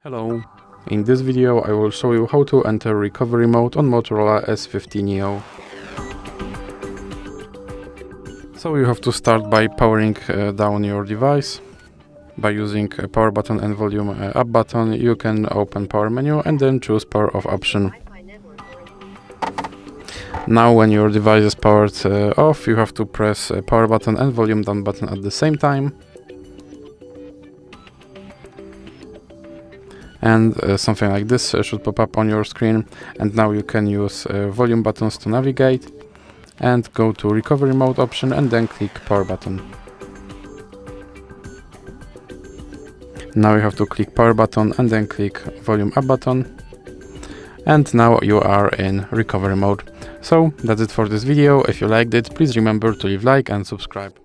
Hello, in this video I will show you how to enter recovery mode on Motorola S50 Neo. So you have to start by powering down your device. By using a power button and volume up button, you can open power menu and then choose power off option. Now when your device is powered off, you have to press power button and volume down button at the same time. And something like this should pop up on your screen, and now you can use volume buttons to navigate and go to recovery mode option and then click power button. Now you have to click power button and then click volume up button, and now you are in recovery mode. So that's it for this video. If you liked it, please remember to leave like and subscribe.